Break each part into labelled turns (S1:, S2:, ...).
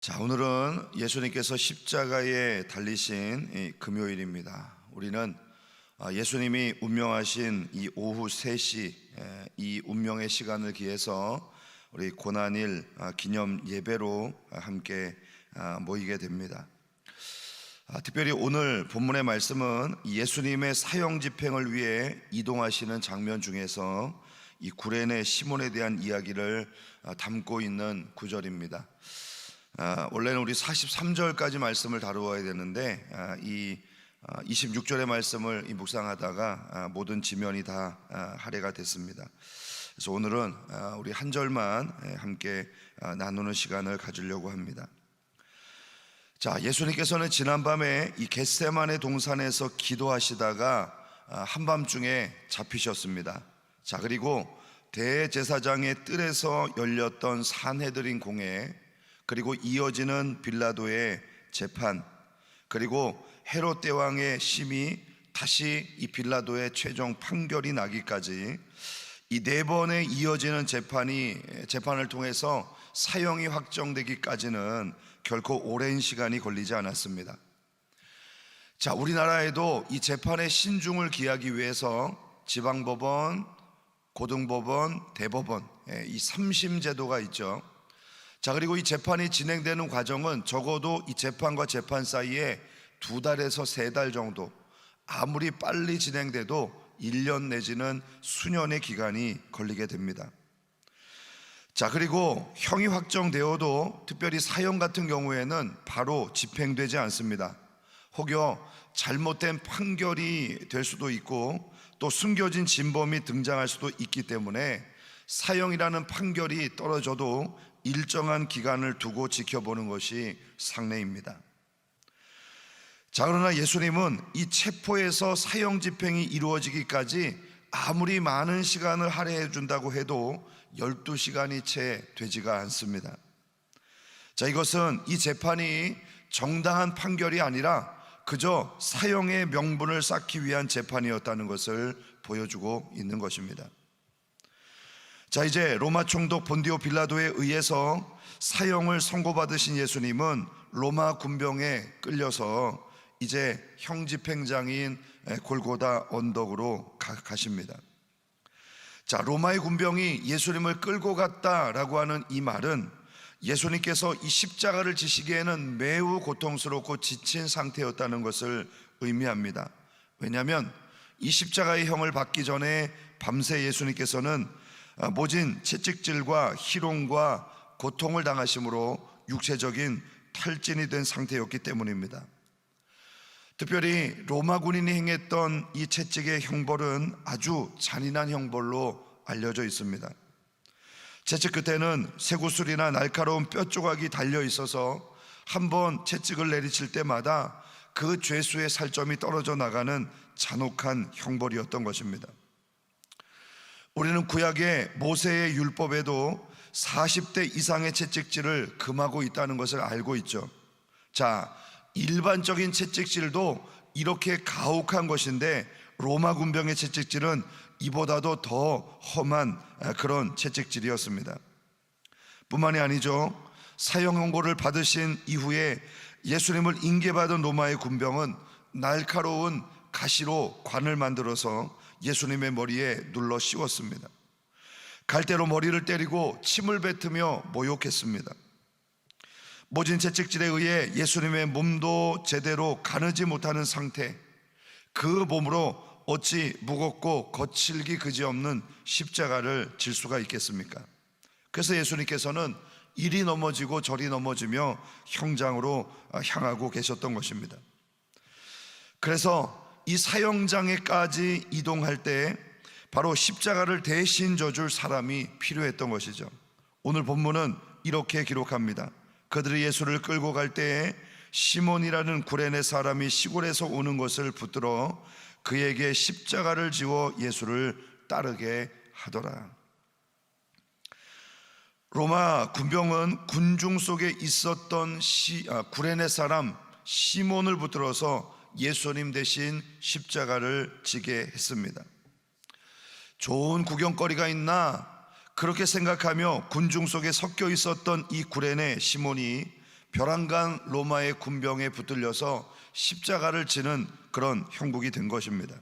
S1: 자, 오늘은 예수님께서 십자가에 달리신 이 금요일입니다. 우리는 예수님이 운명하신 이 오후 3시 이 운명의 시간을 기해서 우리 고난일 기념 예배로 함께 모이게 됩니다. 특별히 오늘 본문의 말씀은 예수님의 사형 집행을 위해 이동하시는 장면 중에서 이 구레네 시몬에 대한 이야기를 담고 있는 구절입니다. 원래는 우리 43절까지 말씀을 다루어야 되는데 이 26절의 말씀을 묵상하다가 모든 지면이 다 할애가 됐습니다. 그래서 오늘은 우리 한 절만 함께 나누는 시간을 가지려고 합니다. 자, 예수님께서는 지난밤에 이 겟세마네 동산에서 기도하시다가 한밤중에 잡히셨습니다. 자, 그리고 대제사장의 뜰에서 열렸던 산헤드린 공회, 그리고 이어지는 빌라도의 재판, 그리고 헤롯 대왕의 심의, 다시 이 빌라도의 최종 판결이 나기까지 이 4번의 이어지는 재판을 통해서 사형이 확정되기까지는 결코 오랜 시간이 걸리지 않았습니다. 자, 우리나라에도 이 재판의 신중을 기하기 위해서 지방법원, 고등법원, 대법원 이 3심 제도가 있죠. 자, 그리고 이 재판이 진행되는 과정은 적어도 이 재판과 재판 사이에 2달에서 3달 정도, 아무리 빨리 진행돼도 1년 내지는 수년의 기간이 걸리게 됩니다. 자, 그리고 형이 확정되어도 특별히 사형 같은 경우에는 바로 집행되지 않습니다. 혹여 잘못된 판결이 될 수도 있고 또 숨겨진 진범이 등장할 수도 있기 때문에 사형이라는 판결이 떨어져도 일정한 기간을 두고 지켜보는 것이 상례입니다. 자, 그러나 예수님은 이 체포에서 사형 집행이 이루어지기까지 아무리 많은 시간을 할애해 준다고 해도 12시간이 채 되지가 않습니다. 자, 이것은 이 재판이 정당한 판결이 아니라 그저 사형의 명분을 쌓기 위한 재판이었다는 것을 보여주고 있는 것입니다. 자, 이제 로마 총독 본디오 빌라도에 의해서 사형을 선고받으신 예수님은 로마 군병에 끌려서 이제 형집행장인 골고다 언덕으로 가십니다. 자, 로마의 군병이 예수님을 끌고 갔다라고 하는 이 말은 예수님께서 이 십자가를 지시기에는 매우 고통스럽고 지친 상태였다는 것을 의미합니다. 왜냐하면 이 십자가의 형을 받기 전에 밤새 예수님께서는 모진 채찍질과 희롱과 고통을 당하심으로 육체적인 탈진이 된 상태였기 때문입니다. 특별히 로마 군인이 행했던 이 채찍의 형벌은 아주 잔인한 형벌로 알려져 있습니다. 채찍 끝에는 쇠구슬이나 날카로운 뼈 조각이 달려 있어서 한번 채찍을 내리칠 때마다 그 죄수의 살점이 떨어져 나가는 잔혹한 형벌이었던 것입니다. 우리는 구약의 모세의 율법에도 40대 이상의 채찍질을 금하고 있다는 것을 알고 있죠. 자, 일반적인 채찍질도 이렇게 가혹한 것인데 로마 군병의 채찍질은 이보다도 더 험한 그런 채찍질이었습니다. 뿐만이 아니죠. 사형 선고를 받으신 이후에 예수님을 인계받은 로마의 군병은 날카로운 가시로 관을 만들어서 예수님의 머리에 눌러 씌웠습니다. 갈대로 머리를 때리고 침을 뱉으며 모욕했습니다. 모진 채찍질에 의해 예수님의 몸도 제대로 가누지 못하는 상태, 그 몸으로 어찌 무겁고 거칠기 그지없는 십자가를 질 수가 있겠습니까? 그래서 예수님께서는 이리 넘어지고 저리 넘어지며 형장으로 향하고 계셨던 것입니다. 그래서 이 사형장에까지 이동할 때 바로 십자가를 대신 져줄 사람이 필요했던 것이죠. 오늘 본문은 이렇게 기록합니다. 그들이 예수를 끌고 갈 때에 시몬이라는 구레네 사람이 시골에서 오는 것을 붙들어 그에게 십자가를 지워 예수를 따르게 하더라. 로마 군병은 군중 속에 있었던 구레네 사람 시몬을 붙들어서 예수님 대신 십자가를 지게 했습니다. 좋은 구경거리가 있나 그렇게 생각하며 군중 속에 섞여 있었던 이 구레네 시몬이 벼랑간 로마의 군병에 붙들려서 십자가를 지는 그런 형국이 된 것입니다.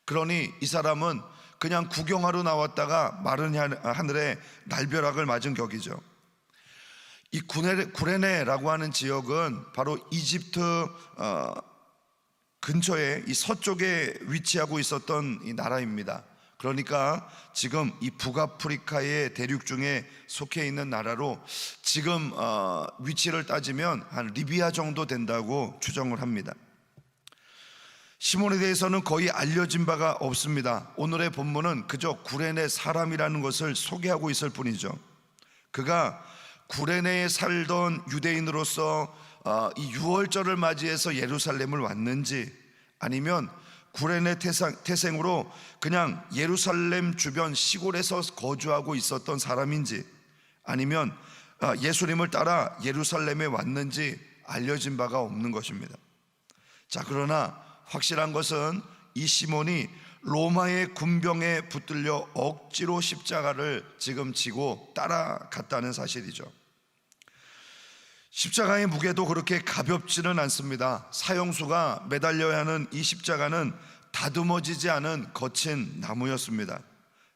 S1: 그러니 이 사람은 그냥 구경하러 나왔다가 마른 하늘에 날벼락을 맞은 격이죠. 이 구레네라고 하는 지역은 바로 이집트 근처에 이 서쪽에 위치하고 있었던 이 나라입니다. 그러니까 지금 이 북아프리카의 대륙 중에 속해 있는 나라로 지금 위치를 따지면 한 리비아 정도 된다고 추정을 합니다. 시몬에 대해서는 거의 알려진 바가 없습니다. 오늘의 본문은 그저 구레네 사람이라는 것을 소개하고 있을 뿐이죠. 그가 구레네에 살던 유대인으로서 이 유월절을 맞이해서 예루살렘을 왔는지, 아니면 구레네 태생으로 그냥 예루살렘 주변 시골에서 거주하고 있었던 사람인지, 아니면 예수님을 따라 예루살렘에 왔는지 알려진 바가 없는 것입니다. 자, 그러나 확실한 것은 이 시몬이 로마의 군병에 붙들려 억지로 십자가를 지금 지고 따라갔다는 사실이죠. 십자가의 무게도 그렇게 가볍지는 않습니다. 사형수가 매달려야 하는 이 십자가는 다듬어지지 않은 거친 나무였습니다.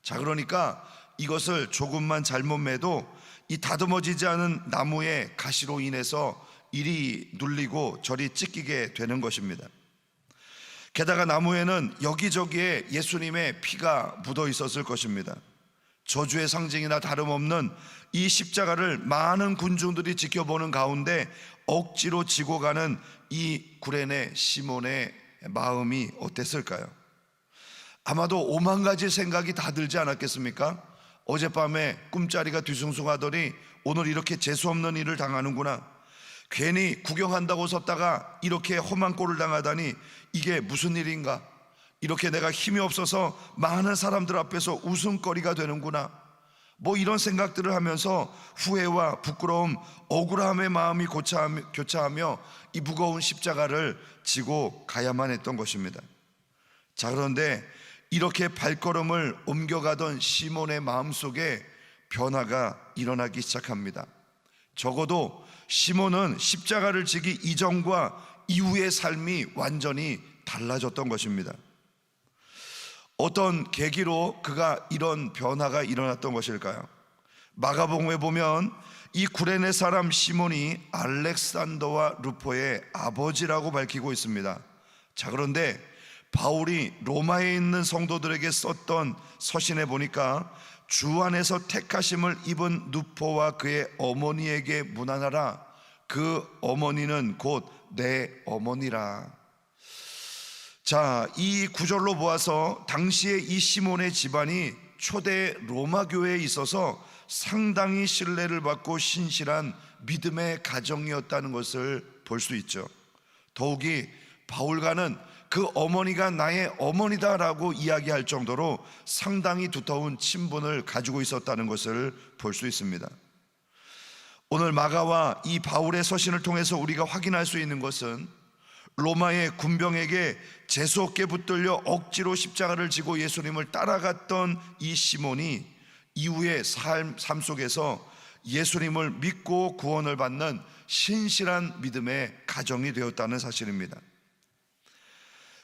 S1: 자, 그러니까 이것을 조금만 잘못 매도 이 다듬어지지 않은 나무의 가시로 인해서 이리 눌리고 저리 찢기게 되는 것입니다. 게다가 나무에는 여기저기에 예수님의 피가 묻어 있었을 것입니다. 저주의 상징이나 다름없는 이 십자가를 많은 군중들이 지켜보는 가운데 억지로 지고 가는 이 구레네 시몬의 마음이 어땠을까요? 아마도 오만 가지 생각이 다 들지 않았겠습니까? 어젯밤에 꿈자리가 뒤숭숭하더니 오늘 이렇게 재수없는 일을 당하는구나, 괜히 구경한다고 섰다가 이렇게 험한 꼴을 당하다니 이게 무슨 일인가, 이렇게 내가 힘이 없어서 많은 사람들 앞에서 웃음거리가 되는구나, 뭐 이런 생각들을 하면서 후회와 부끄러움, 억울함의 마음이 교차하며 이 무거운 십자가를 지고 가야만 했던 것입니다. 자, 그런데 이렇게 발걸음을 옮겨가던 시몬의 마음속에 변화가 일어나기 시작합니다. 적어도 시몬은 십자가를 지기 이전과 이후의 삶이 완전히 달라졌던 것입니다. 어떤 계기로 그가 이런 변화가 일어났던 것일까요? 마가복음에 보면 이 구레네 사람 시몬이 알렉산더와 루포의 아버지라고 밝히고 있습니다. 자, 그런데 바울이 로마에 있는 성도들에게 썼던 서신에 보니까 주 안에서 택하심을 입은 누포와 그의 어머니에게 문안하라, 그 어머니는 곧 내 어머니라. 자, 이 구절로 보아서 당시에 이 시몬의 집안이 초대 로마 교회에 있어서 상당히 신뢰를 받고 신실한 믿음의 가정이었다는 것을 볼 수 있죠. 더욱이 바울과는 그 어머니가 나의 어머니다라고 이야기할 정도로 상당히 두터운 친분을 가지고 있었다는 것을 볼 수 있습니다. 오늘 마가와 이 바울의 서신을 통해서 우리가 확인할 수 있는 것은 로마의 군병에게 재수없게 붙들려 억지로 십자가를 지고 예수님을 따라갔던 이 시몬이 이후의 삶 속에서 예수님을 믿고 구원을 받는 신실한 믿음의 가정이 되었다는 사실입니다.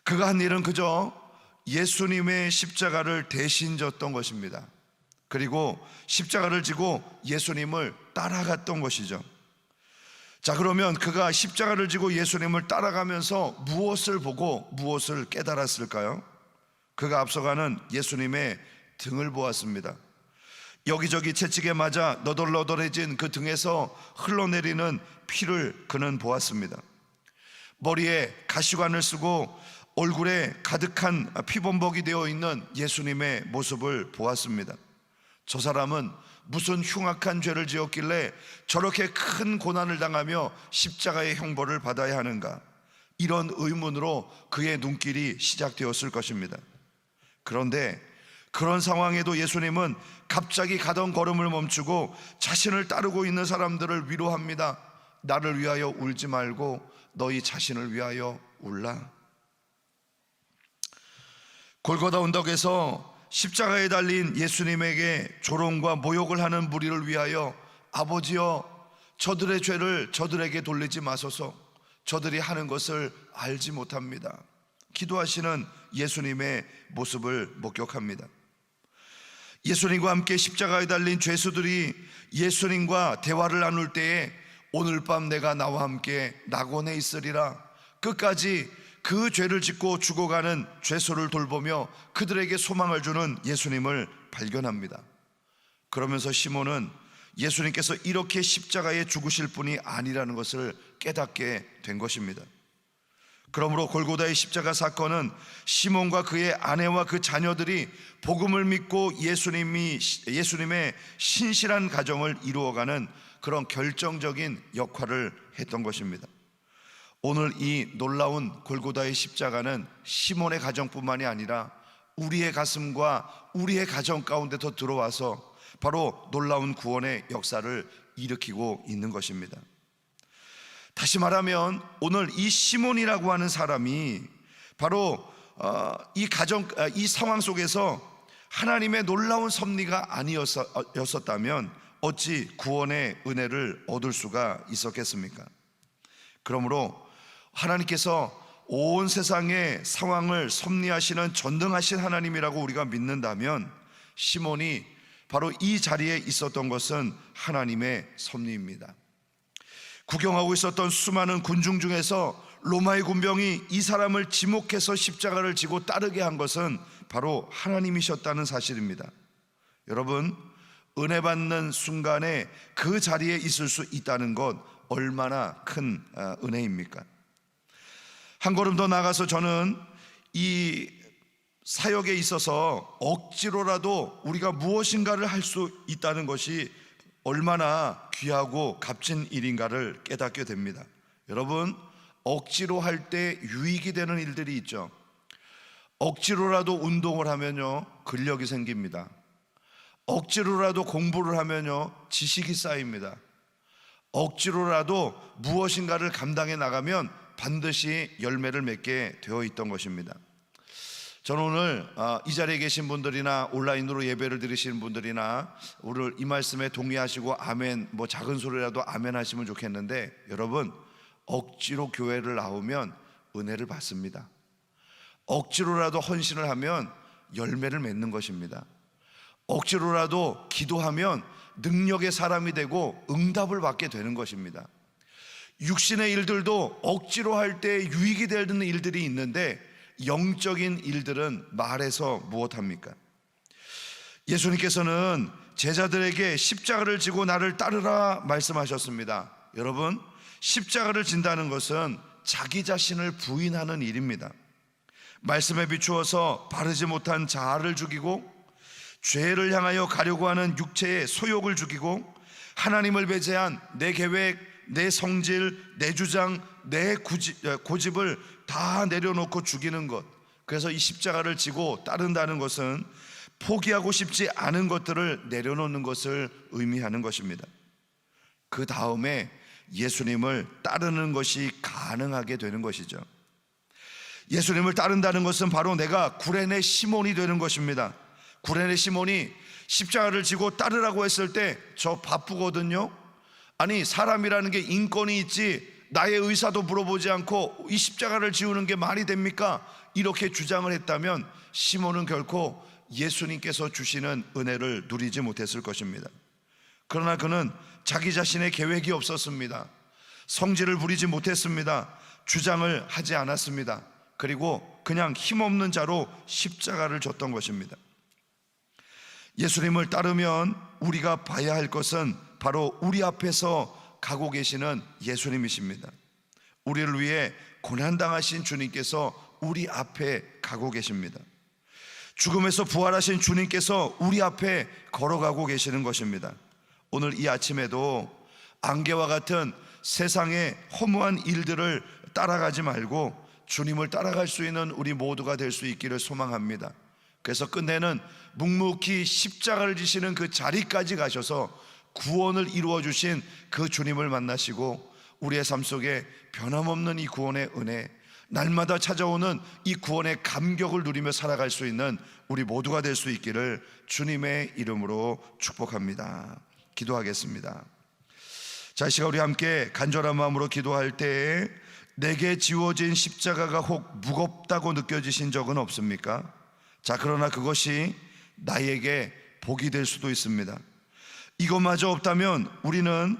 S1: 그가 한 일은 그저 예수님의 십자가를 대신 졌던 것입니다. 그리고 십자가를 지고 예수님을 따라갔던 것이죠. 자, 그러면 그가 십자가를 지고 예수님을 따라가면서 무엇을 보고 무엇을 깨달았을까요? 그가 앞서가는 예수님의 등을 보았습니다. 여기저기 채찍에 맞아 너덜너덜해진 그 등에서 흘러내리는 피를 그는 보았습니다. 머리에 가시관을 쓰고 얼굴에 가득한 피범벅이 되어 있는 예수님의 모습을 보았습니다. 저 사람은 무슨 흉악한 죄를 지었길래 저렇게 큰 고난을 당하며 십자가의 형벌을 받아야 하는가, 이런 의문으로 그의 눈길이 시작되었을 것입니다. 그런데 그런 상황에도 예수님은 갑자기 가던 걸음을 멈추고 자신을 따르고 있는 사람들을 위로합니다. 나를 위하여 울지 말고 너희 자신을 위하여 울라. 골고다 언덕에서 십자가에 달린 예수님에게 조롱과 모욕을 하는 무리를 위하여 아버지여 저들의 죄를 저들에게 돌리지 마소서. 저들이 하는 것을 알지 못합니다. 기도하시는 예수님의 모습을 목격합니다. 예수님과 함께 십자가에 달린 죄수들이 예수님과 대화를 나눌 때에 오늘 밤 내가 나와 함께 낙원에 있으리라, 끝까지 그 죄를 짓고 죽어가는 죄수를 돌보며 그들에게 소망을 주는 예수님을 발견합니다. 그러면서 시몬은 예수님께서 이렇게 십자가에 죽으실 분이 아니라는 것을 깨닫게 된 것입니다. 그러므로 골고다의 십자가 사건은 시몬과 그의 아내와 그 자녀들이 복음을 믿고 예수님의 신실한 가정을 이루어가는 그런 결정적인 역할을 했던 것입니다. 오늘 이 놀라운 골고다의 십자가는 시몬의 가정뿐만이 아니라 우리의 가슴과 우리의 가정 가운데 더 들어와서 바로 놀라운 구원의 역사를 일으키고 있는 것입니다. 다시 말하면 오늘 이 시몬이라고 하는 사람이 바로 이 상황 속에서 하나님의 놀라운 섭리가 아니었었다면 어찌 구원의 은혜를 얻을 수가 있었겠습니까? 그러므로 하나님께서 온 세상의 상황을 섭리하시는 전능하신 하나님이라고 우리가 믿는다면 시몬이 바로 이 자리에 있었던 것은 하나님의 섭리입니다. 구경하고 있었던 수많은 군중 중에서 로마의 군병이 이 사람을 지목해서 십자가를 지고 따르게 한 것은 바로 하나님이셨다는 사실입니다. 여러분, 은혜 받는 순간에 그 자리에 있을 수 있다는 것 얼마나 큰 은혜입니까? 한 걸음 더 나가서 저는 이 사역에 있어서 억지로라도 우리가 무엇인가를 할 수 있다는 것이 얼마나 귀하고 값진 일인가를 깨닫게 됩니다. 여러분, 억지로 할 때 유익이 되는 일들이 있죠. 억지로라도 운동을 하면요 근력이 생깁니다. 억지로라도 공부를 하면요 지식이 쌓입니다. 억지로라도 무엇인가를 감당해 나가면 반드시 열매를 맺게 되어 있던 것입니다. 저는 오늘 이 자리에 계신 분들이나 온라인으로 예배를 드리시는 분들이나 오늘 이 말씀에 동의하시고 아멘, 작은 소리라도 아멘 하시면 좋겠는데, 여러분, 억지로 교회를 나오면 은혜를 받습니다. 억지로라도 헌신을 하면 열매를 맺는 것입니다. 억지로라도 기도하면 능력의 사람이 되고 응답을 받게 되는 것입니다. 육신의 일들도 억지로 할 때 유익이 되는 일들이 있는데 영적인 일들은 말해서 무엇합니까? 예수님께서는 제자들에게 십자가를 지고 나를 따르라 말씀하셨습니다. 여러분, 십자가를 진다는 것은 자기 자신을 부인하는 일입니다. 말씀에 비추어서 바르지 못한 자아를 죽이고 죄를 향하여 가려고 하는 육체의 소욕을 죽이고 하나님을 배제한 내 계획, 내 성질, 내 주장, 내 고집을 다 내려놓고 죽이는 것. 그래서 이 십자가를 지고 따른다는 것은 포기하고 싶지 않은 것들을 내려놓는 것을 의미하는 것입니다. 그 다음에 예수님을 따르는 것이 가능하게 되는 것이죠. 예수님을 따른다는 것은 바로 내가 구레네 시몬이 되는 것입니다. 구레네 시몬이 십자가를 지고 따르라고 했을 때 저 바쁘거든요. 아니, 사람이라는 게 인권이 있지 나의 의사도 물어보지 않고 이 십자가를 지우는 게 말이 됩니까? 이렇게 주장을 했다면 시몬은 결코 예수님께서 주시는 은혜를 누리지 못했을 것입니다. 그러나 그는 자기 자신의 계획이 없었습니다. 성질을 부리지 못했습니다. 주장을 하지 않았습니다. 그리고 그냥 힘없는 자로 십자가를 졌던 것입니다. 예수님을 따르면 우리가 봐야 할 것은 바로 우리 앞에서 가고 계시는 예수님이십니다. 우리를 위해 고난당하신 주님께서 우리 앞에 가고 계십니다. 죽음에서 부활하신 주님께서 우리 앞에 걸어가고 계시는 것입니다. 오늘 이 아침에도 안개와 같은 세상의 허무한 일들을 따라가지 말고 주님을 따라갈 수 있는 우리 모두가 될 수 있기를 소망합니다. 그래서 끝내는 묵묵히 십자가를 지시는 그 자리까지 가셔서 구원을 이루어 주신 그 주님을 만나시고 우리의 삶 속에 변함없는 이 구원의 은혜, 날마다 찾아오는 이 구원의 감격을 누리며 살아갈 수 있는 우리 모두가 될 수 있기를 주님의 이름으로 축복합니다. 기도하겠습니다. 자, 이 시간 우리 함께 간절한 마음으로 기도할 때에 내게 지워진 십자가가 혹 무겁다고 느껴지신 적은 없습니까? 자, 그러나 그것이 나에게 복이 될 수도 있습니다. 이것마저 없다면 우리는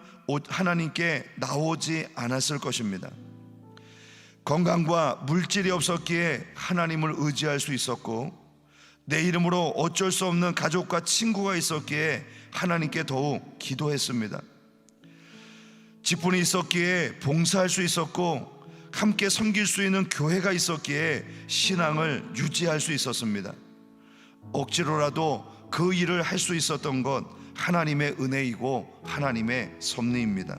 S1: 하나님께 나오지 않았을 것입니다. 건강과 물질이 없었기에 하나님을 의지할 수 있었고, 내 이름으로 어쩔 수 없는 가족과 친구가 있었기에 하나님께 더욱 기도했습니다. 직분이 있었기에 봉사할 수 있었고, 함께 섬길 수 있는 교회가 있었기에 신앙을 유지할 수 있었습니다. 억지로라도 그 일을 할 수 있었던 것 하나님의 은혜이고 하나님의 섭리입니다.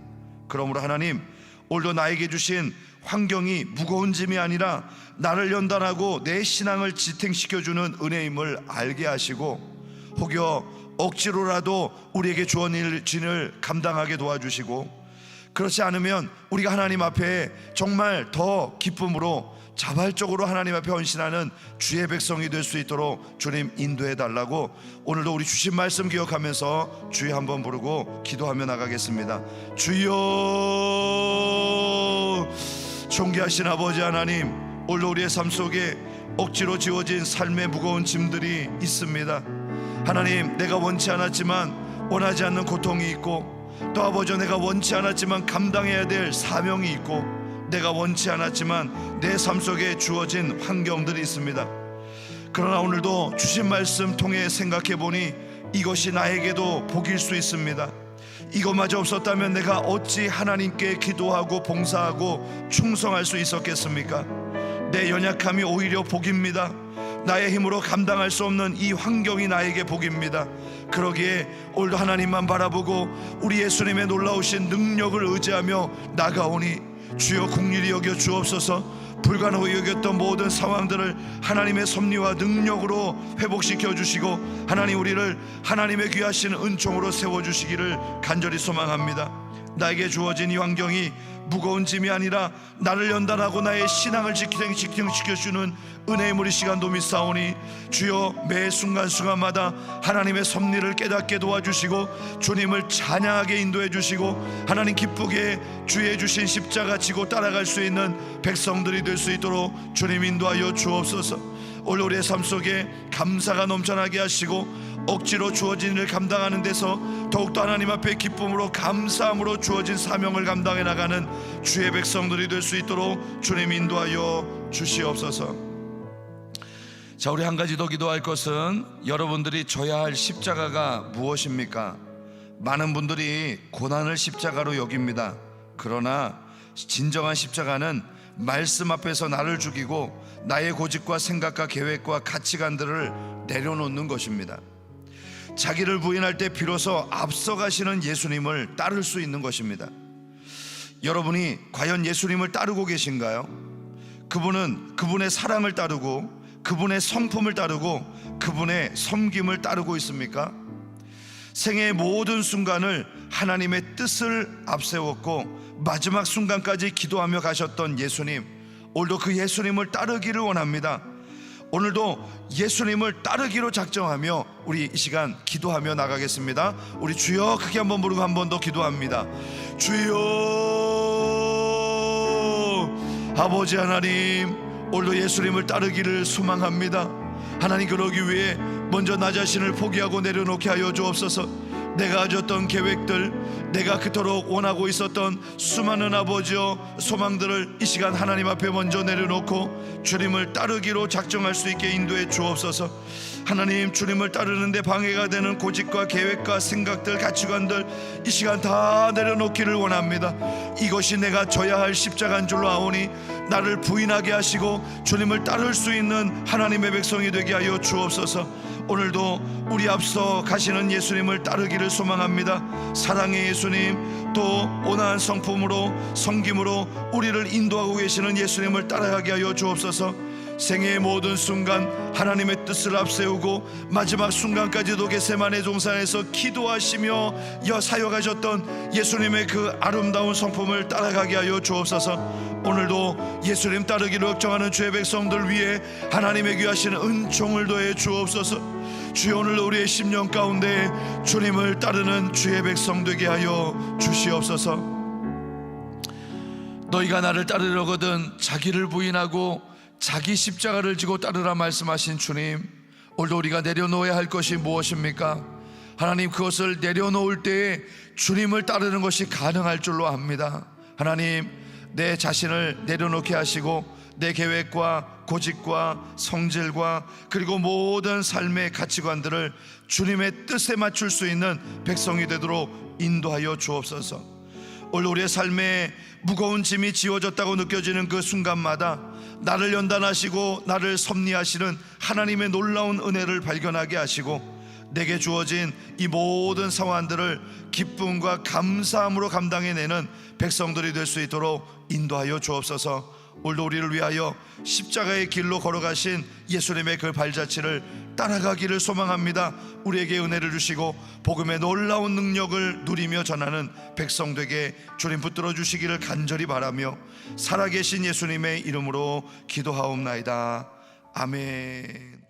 S1: 그러므로 하나님, 오늘도 나에게 주신 환경이 무거운 짐이 아니라 나를 연단하고 내 신앙을 지탱시켜주는 은혜임을 알게 하시고, 혹여 억지로라도 우리에게 주어진 일을 감당하게 도와주시고, 그렇지 않으면 우리가 하나님 앞에 정말 더 기쁨으로 자발적으로 하나님 앞에 헌신하는 주의 백성이 될 수 있도록 주님 인도해 달라고, 오늘도 우리 주신 말씀 기억하면서 주여 한번 부르고 기도하며 나가겠습니다. 주여, 존귀하신 아버지 하나님, 오늘도 우리의 삶 속에 억지로 지워진 삶의 무거운 짐들이 있습니다. 하나님, 내가 원치 않았지만 원하지 않는 고통이 있고, 또 아버지, 내가 원치 않았지만 감당해야 될 사명이 있고, 내가 원치 않았지만 내 삶 속에 주어진 환경들이 있습니다. 그러나 오늘도 주신 말씀 통해 생각해 보니 이것이 나에게도 복일 수 있습니다. 이것마저 없었다면 내가 어찌 하나님께 기도하고 봉사하고 충성할 수 있었겠습니까? 내 연약함이 오히려 복입니다. 나의 힘으로 감당할 수 없는 이 환경이 나에게 복입니다. 그러기에 오늘도 하나님만 바라보고 우리 예수님의 놀라우신 능력을 의지하며 나가오니, 주여 긍휼히 여겨 주옵소서. 불가능하게 여겼던 모든 상황들을 하나님의 섭리와 능력으로 회복시켜 주시고, 하나님, 우리를 하나님의 귀하신 은총으로 세워주시기를 간절히 소망합니다. 나에게 주어진 이 환경이 무거운 짐이 아니라 나를 연단하고 나의 신앙을 지탱시켜주는 은혜의 무리 시간도 믿사오니, 주여 매 순간순간마다 하나님의 섭리를 깨닫게 도와주시고 주님을 찬양하게 인도해 주시고, 하나님 기쁘게 주의 주신 십자가 지고 따라갈 수 있는 백성들이 될 수 있도록 주님 인도하여 주옵소서. 오늘 우리의 삶 속에 감사가 넘쳐나게 하시고, 억지로 주어진 일을 감당하는 데서 더욱더 하나님 앞에 기쁨으로 감사함으로 주어진 사명을 감당해 나가는 주의 백성들이 될 수 있도록 주님 인도하여 주시옵소서. 자, 우리 한 가지 더 기도할 것은 여러분들이 져야 할 십자가가 무엇입니까? 많은 분들이 고난을 십자가로 여깁니다. 그러나 진정한 십자가는 말씀 앞에서 나를 죽이고 나의 고집과 생각과 계획과 가치관들을 내려놓는 것입니다. 자기를 부인할 때 비로소 앞서가시는 예수님을 따를 수 있는 것입니다. 여러분이 과연 예수님을 따르고 계신가요? 그분은 그분의 사랑을 따르고 그분의 성품을 따르고 그분의 섬김을 따르고 있습니까? 생애의 모든 순간을 하나님의 뜻을 앞세웠고 마지막 순간까지 기도하며 가셨던 예수님, 오늘도 그 예수님을 따르기를 원합니다. 오늘도 예수님을 따르기로 작정하며 우리 이 시간 기도하며 나가겠습니다. 우리 주여 크게 한번 부르고 한 번 더 기도합니다. 주여, 아버지 하나님, 오늘도 예수님을 따르기를 소망합니다. 하나님, 그러기 위해 먼저 나 자신을 포기하고 내려놓게 하여 주옵소서. 내가 가졌던 계획들, 내가 그토록 원하고 있었던 수많은 아버지여 소망들을 이 시간 하나님 앞에 먼저 내려놓고 주님을 따르기로 작정할 수 있게 인도해 주옵소서. 하나님, 주님을 따르는데 방해가 되는 고집과 계획과 생각들, 가치관들 이 시간 다 내려놓기를 원합니다. 이것이 내가 져야 할 십자가인 줄로 아오니 나를 부인하게 하시고 주님을 따를 수 있는 하나님의 백성이 되게 하여 주옵소서. 오늘도 우리 앞서 가시는 예수님을 따르기를 소망합니다. 사랑의 예수님, 또 온화한 성품으로 섬김으로 우리를 인도하고 계시는 예수님을 따라가게 하여 주옵소서. 생애의 모든 순간 하나님의 뜻을 앞세우고 마지막 순간까지도 겟세마네 동산에서 기도하시며 사역하셨던 예수님의 그 아름다운 성품을 따라가게 하여 주옵소서. 오늘도 예수님 따르기로 역정하는 주의 백성들 위해 하나님의 귀하신 은총을 더해 주옵소서. 주여, 오늘 우리의 심령 가운데 주님을 따르는 주의 백성 되게 하여 주시옵소서.
S2: 너희가 나를 따르려거든 자기를 부인하고 자기 십자가를 지고 따르라 말씀하신 주님, 오늘도 우리가 내려놓아야 할 것이 무엇입니까? 하나님, 그것을 내려놓을 때에 주님을 따르는 것이 가능할 줄로 압니다. 하나님, 내 자신을 내려놓게 하시고 내 계획과 고집과 성질과 그리고 모든 삶의 가치관들을 주님의 뜻에 맞출 수 있는 백성이 되도록 인도하여 주옵소서. 오늘 우리의 삶에 무거운 짐이 지워졌다고 느껴지는 그 순간마다 나를 연단하시고 나를 섭리하시는 하나님의 놀라운 은혜를 발견하게 하시고 내게 주어진 이 모든 상황들을 기쁨과 감사함으로 감당해내는 백성들이 될 수 있도록 인도하여 주옵소서. 오늘도 우리를 위하여 십자가의 길로 걸어가신 예수님의 그 발자취를 따라가기를 소망합니다. 우리에게 은혜를 주시고 복음의 놀라운 능력을 누리며 전하는 백성 되게 주님 붙들어 주시기를 간절히 바라며 살아계신 예수님의 이름으로 기도하옵나이다. 아멘.